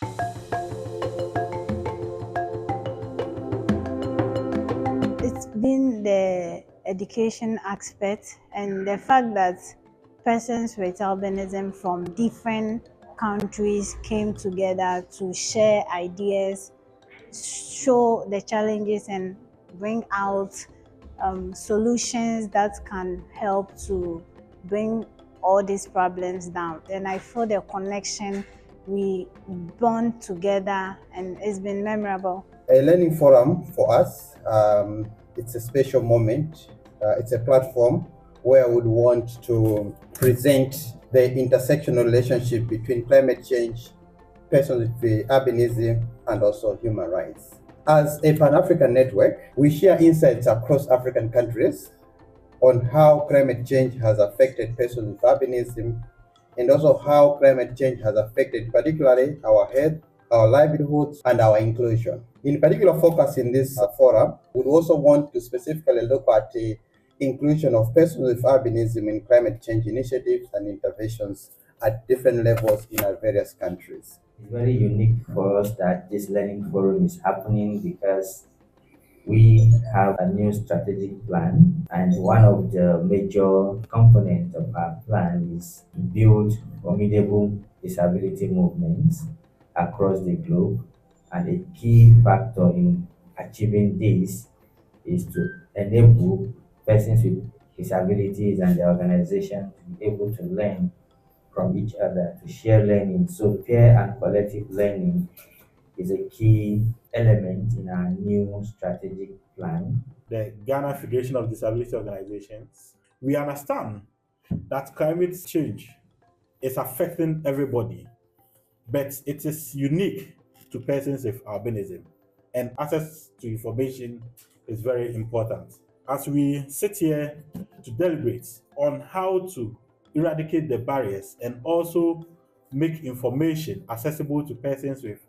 It's been the education aspect and the fact that persons with albinism from different countries came together to share ideas, show the challenges, and bring out solutions that can help to bring all these problems down. And I feel the connection, we bond together, and it's been memorable. A learning forum for us, it's a special moment. It's a platform where I would want to present the intersectional relationship between climate change, persons with albinism, and also human rights. As a Pan-African network, we share insights across African countries on how climate change has affected persons with albinism, and also how climate change has affected particularly our health, our livelihoods, and our inclusion. In particular focus in this forum, we also want to specifically look at the inclusion of persons with albinism in climate change initiatives and interventions at different levels in our various countries. It's very unique for us that this learning forum is happening because we have a new strategic plan, and one of the major components of our plan is to build formidable disability movements across the globe. And a key factor in achieving this is to enable persons with disabilities and the organization to be able to learn from each other, to share learning. So peer and collective learning is a key element in our new strategic plan. The Ghana Federation of Disability Organizations, we understand that climate change is affecting everybody, but it is unique to persons with albinism, and access to information is very important. As we sit here to deliberate on how to eradicate the barriers and also make information accessible to persons with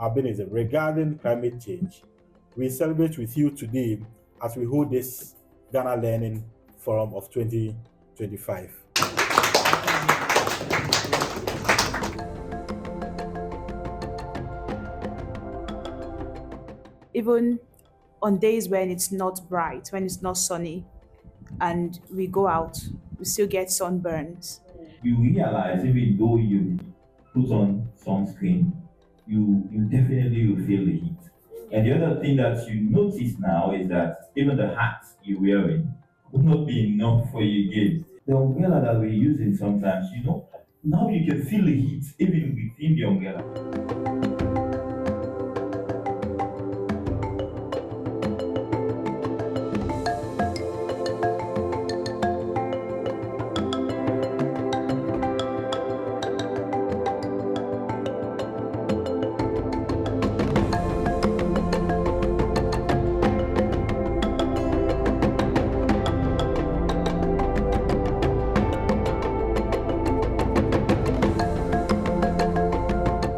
albinism regarding climate change, we celebrate with you today as we hold this Ghana Learning Forum of 2025. Even on days when it's not bright, when it's not sunny, and we go out, we still get sunburns. You realize even though you put on sunscreen, you definitely will feel the heat. And the other thing that you notice now is that even the hat you're wearing will not be enough for you again. The umbrella that we're using sometimes, now you can feel the heat even within the umbrella.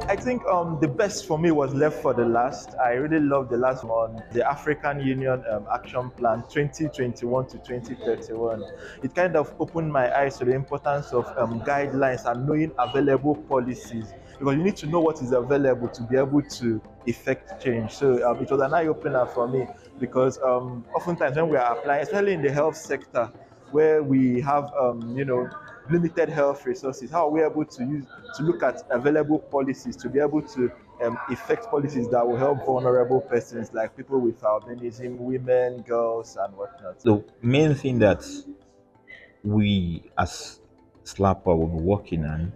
I think the best for me was left for the last. I really loved the last one, the African Union Action Plan 2021 to 2031. It kind of opened my eyes to the importance of guidelines and knowing available policies, because you need to know what is available to be able to effect change. So it was an eye-opener for me, because oftentimes when we are applying, especially in the health sector, where we have limited health resources, how are we able to look at available policies to be able to effect policies that will help vulnerable persons like people with albinism, women, girls, and whatnot? The main thing that we as SLAPA will be working on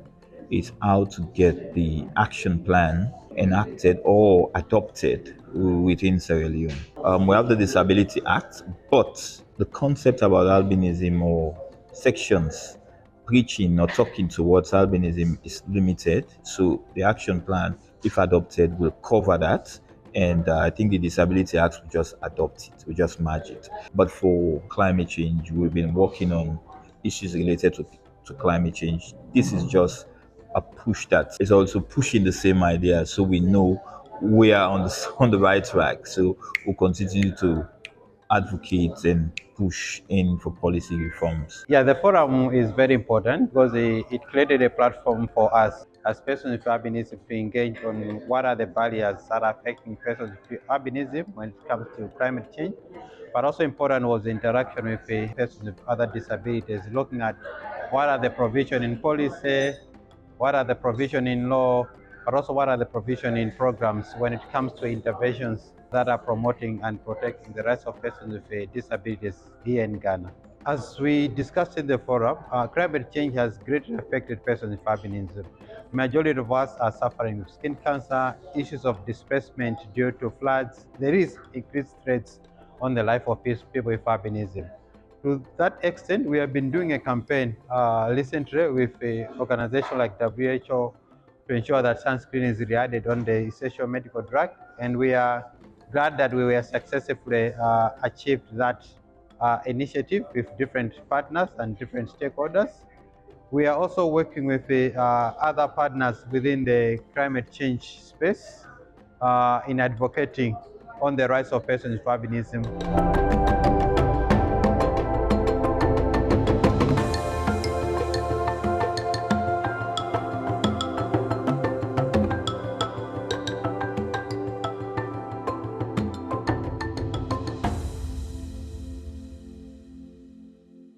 is how to get the action plan enacted or adopted within Sierra Leone. We have the Disability Act, but the concept about albinism or sections preaching or talking towards albinism is limited. So the action plan, if adopted, will cover that. And I think the Disability Act will just adopt it, will just merge it. But for climate change, we've been working on issues related to climate change. This is just a push that is also pushing the same idea, so we know we are on the right track. So we'll continue to advocate and push in for policy reforms. Yeah, the forum is very important because it created a platform for us as persons with albinism to engage on what are the barriers that are affecting persons with albinism when it comes to climate change. But also important was the interaction with persons with other disabilities, looking at what are the provision in policy, what are the provision in law, but also what are the provision in programs when it comes to interventions that are promoting and protecting the rights of persons with disabilities here in Ghana. As we discussed in the forum, climate change has greatly affected persons with albinism. Majority of us are suffering with skin cancer, issues of displacement due to floods. There is increased threats on the life of people with albinism. To that extent, we have been doing a campaign recently with an organization like WHO to ensure that sunscreen is re-added on the essential medical drug, and we are glad that we were successfully achieved that initiative with different partners and different stakeholders. We are also working with other partners within the climate change space in advocating on the rights of persons with albinism.